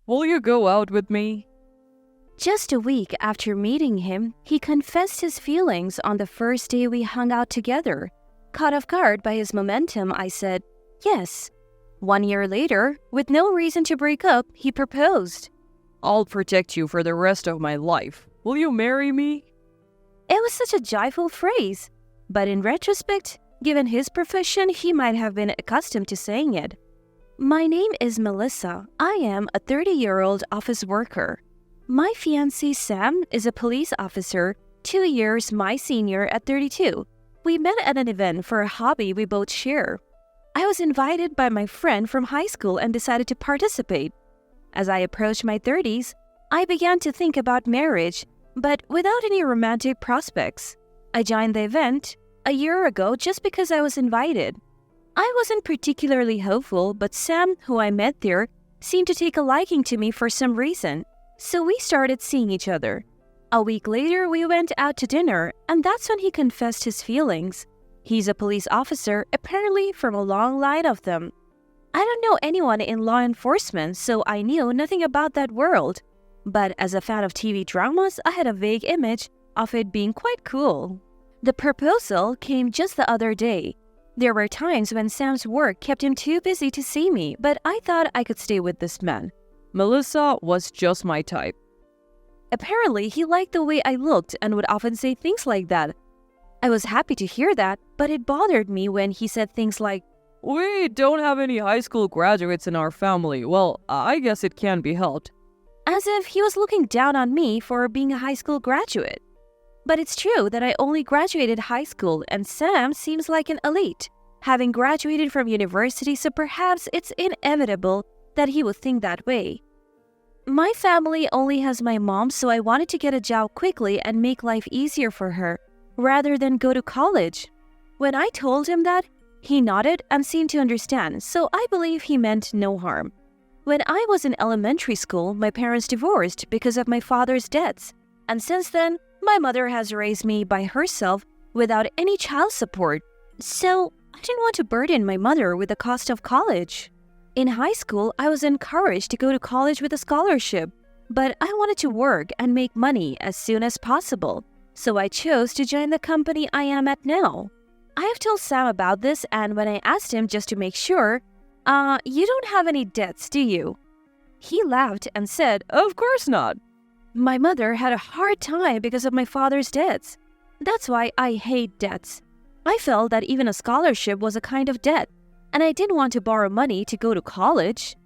will you go out with me? Just a week after meeting him, he confessed his feelings on the first day we hung out together. Caught off guard by his momentum, I said, yes. 1 year later, with no reason to break up, he proposed. I'll protect you for the rest of my life. Will you marry me? It was such a joyful phrase, but in retrospect, given his profession, he might have been accustomed to saying it. My name is Melissa. I am a 30-year-old office worker. My fiancé Sam is a police officer, 2 years my senior at 32. We met at an event for a hobby we both share. I was invited by my friend from high school and decided to participate. As I approached my 30s, I began to think about marriage, but without any romantic prospects. I joined the event a year ago just because I was invited. I wasn't particularly hopeful, but Sam, who I met there, seemed to take a liking to me for some reason, so we started seeing each other. A week later, we went out to dinner, and that's when he confessed his feelings. He's a police officer, apparently from a long line of them. I don't know anyone in law enforcement, so I knew nothing about that world. But as a fan of TV dramas, I had a vague image of it being quite cool. The proposal came just the other day. There were times when Sam's work kept him too busy to see me, but I thought I could stay with this man. Melissa was just my type. Apparently, he liked the way I looked and would often say things like that. I was happy to hear that, but it bothered me when he said things like, We don't have any high school graduates in our family. Well, I guess it can be helped. As if he was looking down on me for being a high school graduate. But it's true that I only graduated high school and Sam seems like an elite, having graduated from university, so perhaps it's inevitable that he would think that way. My family only has my mom, so I wanted to get a job quickly and make life easier for her, rather than go to college. When I told him that, he nodded and seemed to understand, so I believe he meant no harm. When I was in elementary school, my parents divorced because of my father's debts, and since then, my mother has raised me by herself without any child support, so I didn't want to burden my mother with the cost of college. In high school, I was encouraged to go to college with a scholarship, but I wanted to work and make money as soon as possible, so I chose to join the company I am at now. I have told Sam about this, and when I asked him just to make sure, you don't have any debts, do you? He laughed and said, Of course not. My mother had a hard time because of my father's debts. That's why I hate debts. I felt that even a scholarship was a kind of debt, and I didn't want to borrow money to go to college.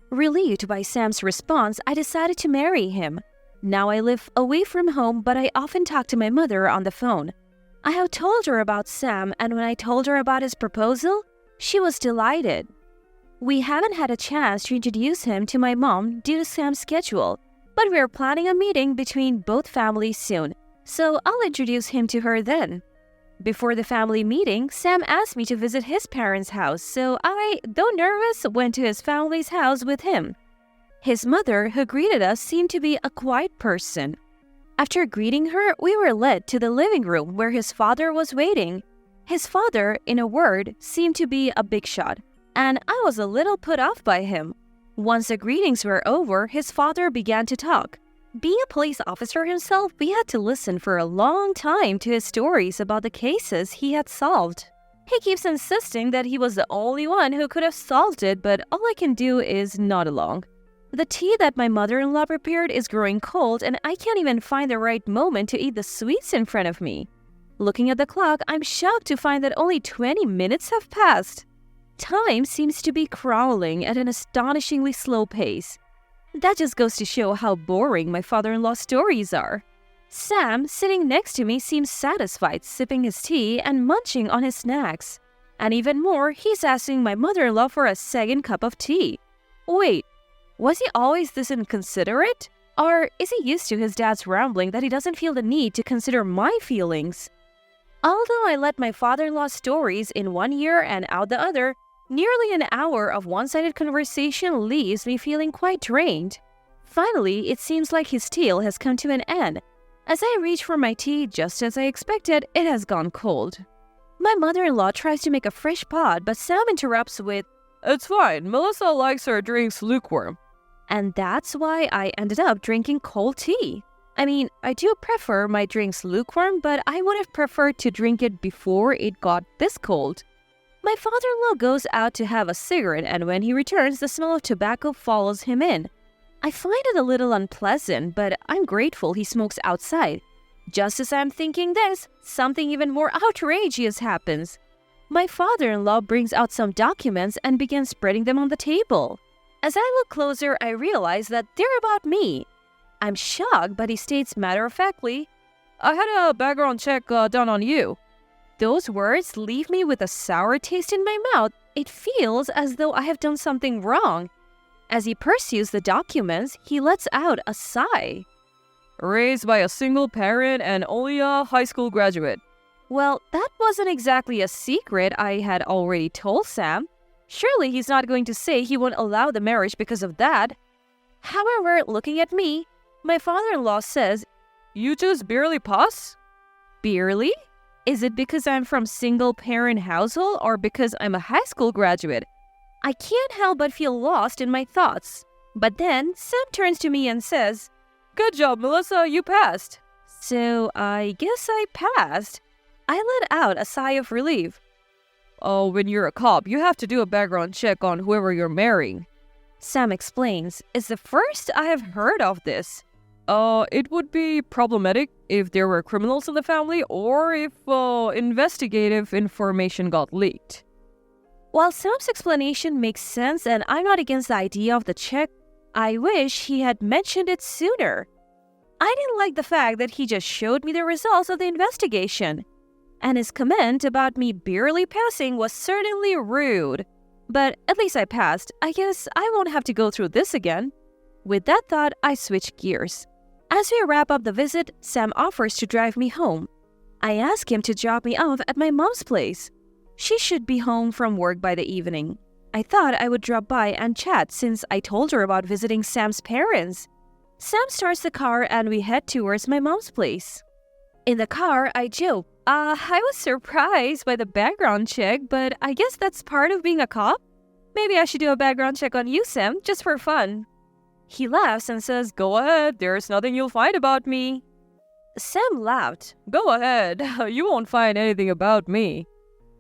Relieved by Sam's response, I decided to marry him. Now I live away from home, but I often talk to my mother on the phone. I have told her about Sam, and when I told her about his proposal, she was delighted. We haven't had a chance to introduce him to my mom due to Sam's schedule, but we are planning a meeting between both families soon, so I'll introduce him to her then. Before the family meeting, Sam asked me to visit his parents' house, so I, though nervous, went to his family's house with him. His mother, who greeted us, seemed to be a quiet person. After greeting her, we were led to the living room where his father was waiting. His father, in a word, seemed to be a big shot, and I was a little put off by him. Once the greetings were over, his father began to talk. Being a police officer himself, we had to listen for a long time to his stories about the cases he had solved. He keeps insisting that he was the only one who could have solved it, but all I can do is nod along. The tea that my mother-in-law prepared is growing cold, and I can't even find the right moment to eat the sweets in front of me. Looking at the clock, I'm shocked to find that only 20 minutes have passed. Time seems to be crawling at an astonishingly slow pace. That just goes to show how boring my father-in-law's stories are. Sam, sitting next to me, seems satisfied, sipping his tea and munching on his snacks. And even more, he's asking my mother-in-law for a second cup of tea. Wait, was he always this inconsiderate? Or is he used to his dad's rambling that he doesn't feel the need to consider my feelings? Although I let my father-in-law's stories in one ear and out the other, nearly an hour of one-sided conversation leaves me feeling quite drained. Finally, it seems like his tale has come to an end. As I reach for my tea, just as I expected, it has gone cold. My mother-in-law tries to make a fresh pot, but Sam interrupts with, It's fine. Melissa likes her drinks lukewarm. And that's why I ended up drinking cold tea. I mean, I do prefer my drinks lukewarm, but I would have preferred to drink it before it got this cold. My father-in-law goes out to have a cigarette, and when he returns, the smell of tobacco follows him in. I find it a little unpleasant, but I'm grateful he smokes outside. Just as I'm thinking this, something even more outrageous happens. My father-in-law brings out some documents and begins spreading them on the table. As I look closer, I realize that they're about me. I'm shocked, but he states matter-of-factly, I had a background check done on you. Those words leave me with a sour taste in my mouth. It feels as though I have done something wrong. As he pursues the documents, he lets out a sigh. Raised by a single parent and only a high school graduate. Well, that wasn't exactly a secret I had already told Sam. Surely he's not going to say he won't allow the marriage because of that. However, looking at me, my father-in-law says, You just barely pass? Barely? Is it because I'm from single-parent household or because I'm a high school graduate? I can't help but feel lost in my thoughts. But then Sam turns to me and says, Good job, Melissa, you passed. So I guess I passed. I let out a sigh of relief. Oh, when you're a cop, you have to do a background check on whoever you're marrying. Sam explains, It's the first I have heard of this. It would be problematic if there were criminals in the family or if investigative information got leaked. While Sam's explanation makes sense and I'm not against the idea of the check, I wish he had mentioned it sooner. I didn't like the fact that he just showed me the results of the investigation. And his comment about me barely passing was certainly rude. But at least I passed. I guess I won't have to go through this again. With that thought, I switch gears. As we wrap up the visit, Sam offers to drive me home. I ask him to drop me off at my mom's place. She should be home from work by the evening. I thought I would drop by and chat since I told her about visiting Sam's parents. Sam starts the car and we head towards my mom's place. In the car, I joke, I was surprised by the background check, but I guess that's part of being a cop? Maybe I should do a background check on you, Sam, just for fun. He laughs and says, Go ahead, there's nothing you'll find about me. Sam laughed. Go ahead, you won't find anything about me.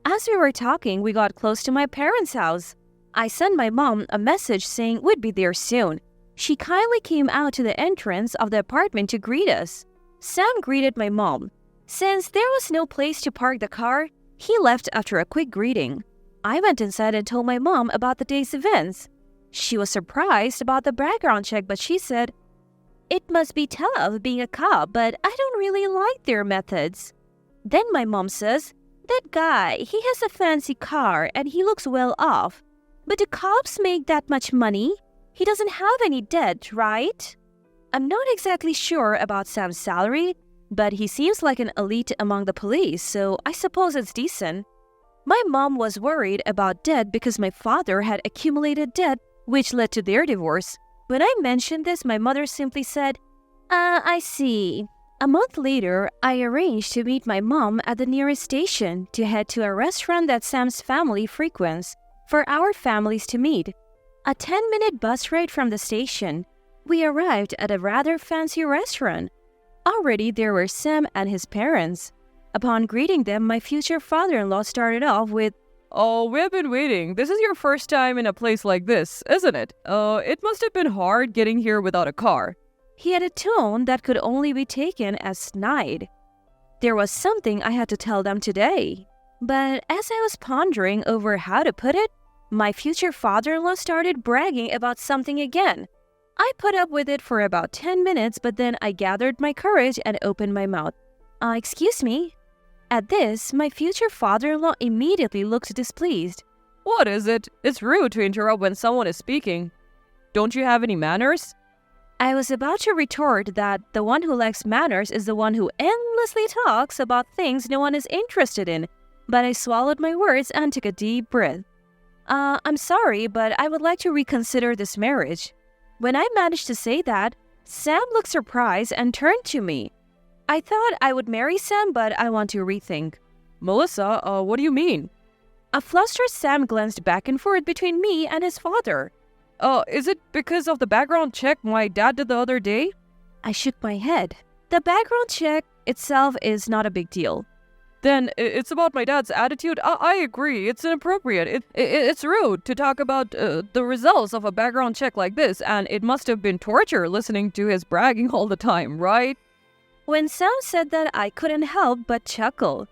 As we were talking, we got close to my parents' house. I sent my mom a message saying we'd be there soon. She kindly came out to the entrance of the apartment to greet us. Sam greeted my mom. Since there was no place to park the car, he left after a quick greeting. I went inside and told my mom about the day's events. She was surprised about the background check, but she said, It must be tough being a cop, but I don't really like their methods. Then my mom says, That guy, he has a fancy car and he looks well off. But do cops make that much money? He doesn't have any debt, right? I'm not exactly sure about Sam's salary, but he seems like an elite among the police, so I suppose it's decent. My mom was worried about debt because my father had accumulated debt, which led to their divorce. When I mentioned this, my mother simply said, I see. A month later, I arranged to meet my mom at the nearest station to head to a restaurant that Sam's family frequents for our families to meet. A 10-minute bus ride from the station, we arrived at a rather fancy restaurant. Already there were Sam and his parents. Upon greeting them, my future father-in-law started off with, Oh, we've been waiting. This is your first time in a place like this, isn't it? It must have been hard getting here without a car. He had a tone that could only be taken as snide. There was something I had to tell them today. But as I was pondering over how to put it, my future father-in-law started bragging about something again. I put up with it for about 10 minutes, but then I gathered my courage and opened my mouth. Excuse me? At this, my future father-in-law immediately looked displeased. What is it? It's rude to interrupt when someone is speaking. Don't you have any manners? I was about to retort that the one who lacks manners is the one who endlessly talks about things no one is interested in, but I swallowed my words and took a deep breath. I'm sorry, but I would like to reconsider this marriage. When I managed to say that, Sam looked surprised and turned to me. I thought I would marry Sam, but I want to rethink. Melissa, what do you mean? A flustered Sam glanced back and forth between me and his father. Is it because of the background check my dad did the other day? I shook my head. The background check itself is not a big deal. Then it's about my dad's attitude. I agree. It's inappropriate. It's rude to talk about the results of a background check like this, and it must have been torture listening to his bragging all the time, right? When Sam said that, I couldn't help but chuckle.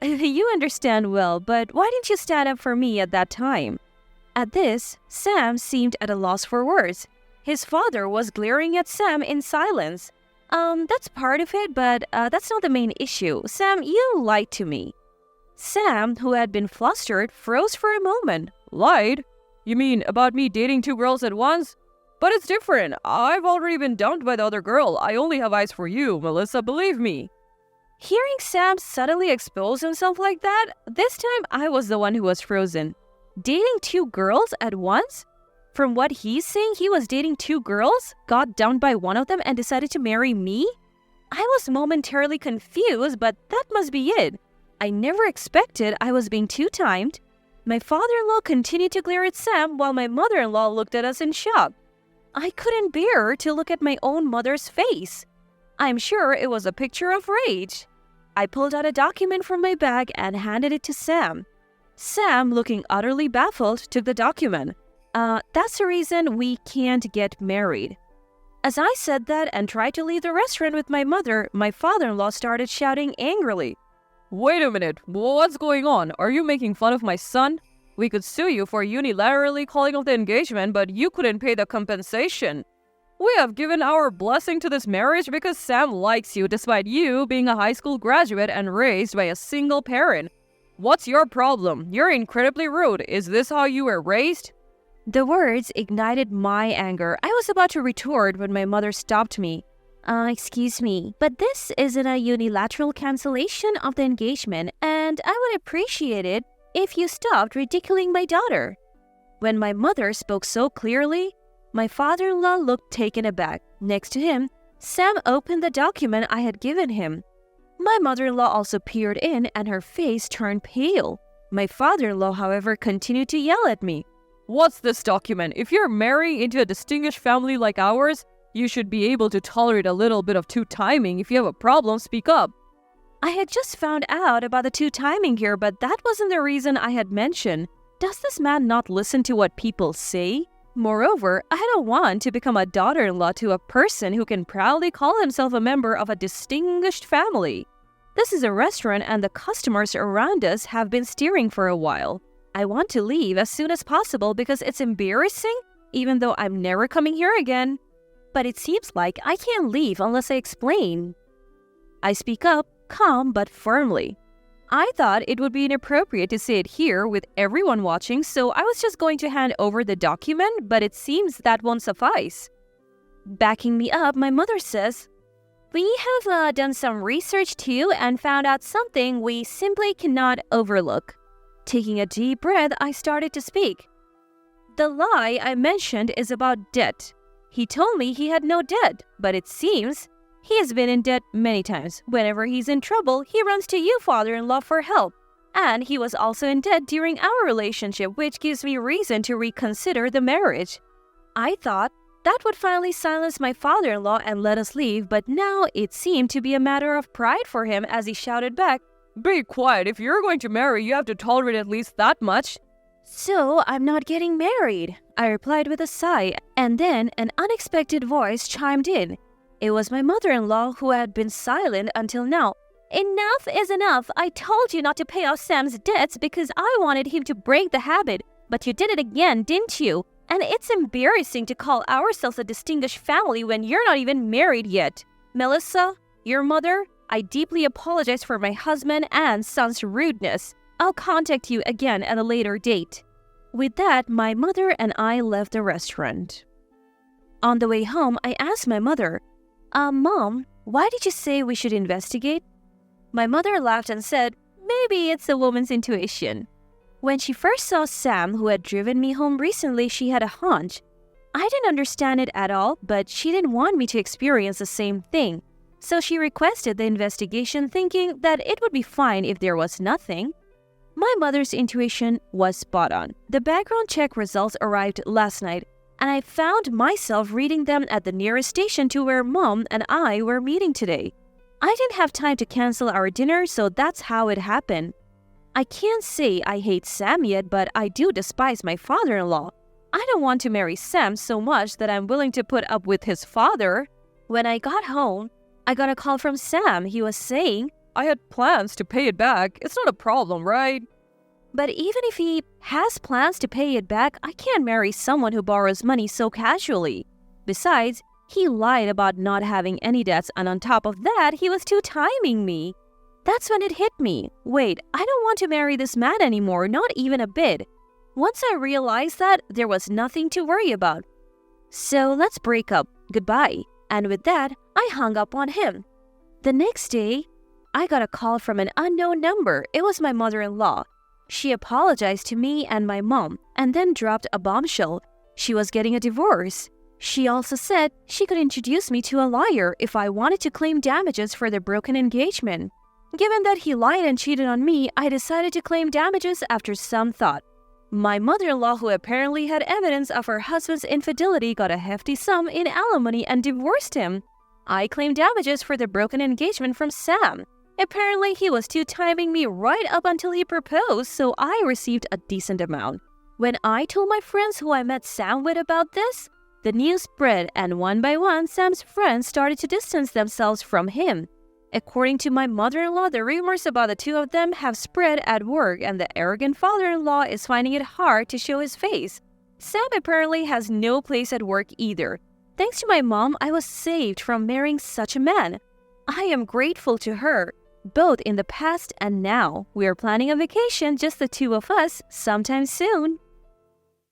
You understand well, but why didn't you stand up for me at that time? At this, Sam seemed at a loss for words. His father was glaring at Sam in silence. That's part of it, but that's not the main issue. Sam, you lied to me. Sam, who had been flustered, froze for a moment. Lied? You mean about me dating 2 girls at once? But it's different. I've already been dumped by the other girl. I only have eyes for you, Melissa, believe me. Hearing Sam suddenly expose himself like that, this time I was the one who was frozen. Dating 2 girls at once? From what he's saying, he was dating 2 girls, got dumped by one of them, and decided to marry me? I was momentarily confused, but that must be it. I never expected I was being 2-timed. My father-in-law continued to glare at Sam while my mother-in-law looked at us in shock. I couldn't bear to look at my own mother's face. I'm sure it was a picture of rage. I pulled out a document from my bag and handed it to Sam. Sam, looking utterly baffled, took the document. That's the reason we can't get married. As I said that and tried to leave the restaurant with my mother, my father-in-law started shouting angrily. Wait a minute, what's going on? Are you making fun of my son? We could sue you for unilaterally calling off the engagement, but you couldn't pay the compensation. We have given our blessing to this marriage because Sam likes you despite you being a high school graduate and raised by a single parent. What's your problem? You're incredibly rude. Is this how you were raised? The words ignited my anger. I was about to retort when my mother stopped me. Excuse me, but this isn't a unilateral cancellation of the engagement, and I would appreciate it if you stopped ridiculing my daughter. When my mother spoke so clearly, my father-in-law looked taken aback. Next to him, Sam opened the document I had given him. My mother-in-law also peered in, and her face turned pale. My father-in-law, however, continued to yell at me. What's this document? If you're marrying into a distinguished family like ours, you should be able to tolerate a little bit of 2-timing. If you have a problem, speak up. I had just found out about the 2-timing here, but that wasn't the reason I had mentioned. Does this man not listen to what people say? Moreover, I don't want to become a daughter-in-law to a person who can proudly call himself a member of a distinguished family. This is a restaurant and the customers around us have been steering for a while. I want to leave as soon as possible because it's embarrassing, even though I'm never coming here again. But it seems like I can't leave unless I explain. I speak up, calm but firmly. I thought it would be inappropriate to say it here with everyone watching, so I was just going to hand over the document, but it seems that won't suffice. Backing me up, my mother says, "We have done some research too and found out something we simply cannot overlook." Taking a deep breath, I started to speak. The lie I mentioned is about debt. He told me he had no debt, but it seems he has been in debt many times. Whenever he's in trouble, he runs to you, father-in-law, for help. And he was also in debt during our relationship, which gives me reason to reconsider the marriage. I thought that would finally silence my father-in-law and let us leave, but now it seemed to be a matter of pride for him as he shouted back, Be quiet. If you're going to marry, you have to tolerate at least that much. "So I'm not getting married," I replied with a sigh, and then an unexpected voice chimed in. It was my mother-in-law who had been silent until now. "Enough is enough. I told you not to pay off Sam's debts because I wanted him to break the habit, but you did it again, didn't you? And it's embarrassing to call ourselves a distinguished family when you're not even married yet. Melissa, your mother, I deeply apologize for my husband and son's rudeness. I'll contact you again at a later date." With that, my mother and I left the restaurant. On the way home, I asked my mother, Mom, why did you say we should investigate?" My mother laughed and said, "Maybe it's a woman's intuition." When she first saw Sam, who had driven me home recently, she had a hunch. I didn't understand it at all, but she didn't want me to experience the same thing. So she requested the investigation, thinking that it would be fine if there was nothing. My mother's intuition was spot on. The background check results arrived last night, and I found myself reading them at the nearest station to where Mom and I were meeting today. I didn't have time to cancel our dinner, so that's how it happened. I can't say I hate Sam yet, but I do despise my father-in-law. I don't want to marry Sam so much that I'm willing to put up with his father. When I got home, I got a call from Sam. He was saying, I had plans to pay it back. It's not a problem, right? but even if he has plans to pay it back, I can't marry someone who borrows money so casually. Besides, he lied about not having any debts, and on top of that, he was two-timing me. That's when it hit me. Wait, I don't want to marry this man anymore, not even a bit. Once I realized that, there was nothing to worry about. So let's break up. Goodbye. And with that, I hung up on him. The next day, I got a call from an unknown number. It was my mother-in-law. She apologized to me and my mom, and then dropped a bombshell. She was getting a divorce. She also said she could introduce me to a lawyer if I wanted to claim damages for the broken engagement. Given that he lied and cheated on me, I decided to claim damages after some thought. My mother-in-law, who apparently had evidence of her husband's infidelity, got a hefty sum in alimony and divorced him. I claimed damages for the broken engagement from Sam. Apparently, he was two-timing me right up until he proposed, so I received a decent amount. When I told my friends who I met Sam with about this, the news spread, and one by one, Sam's friends started to distance themselves from him. According to my mother-in-law, the rumors about the two of them have spread at work, and the arrogant father-in-law is finding it hard to show his face. Sam apparently has no place at work either. Thanks to my mom, I was saved from marrying such a man. I am grateful to her, both in the past and now. We are planning a vacation, just the two of us, sometime soon.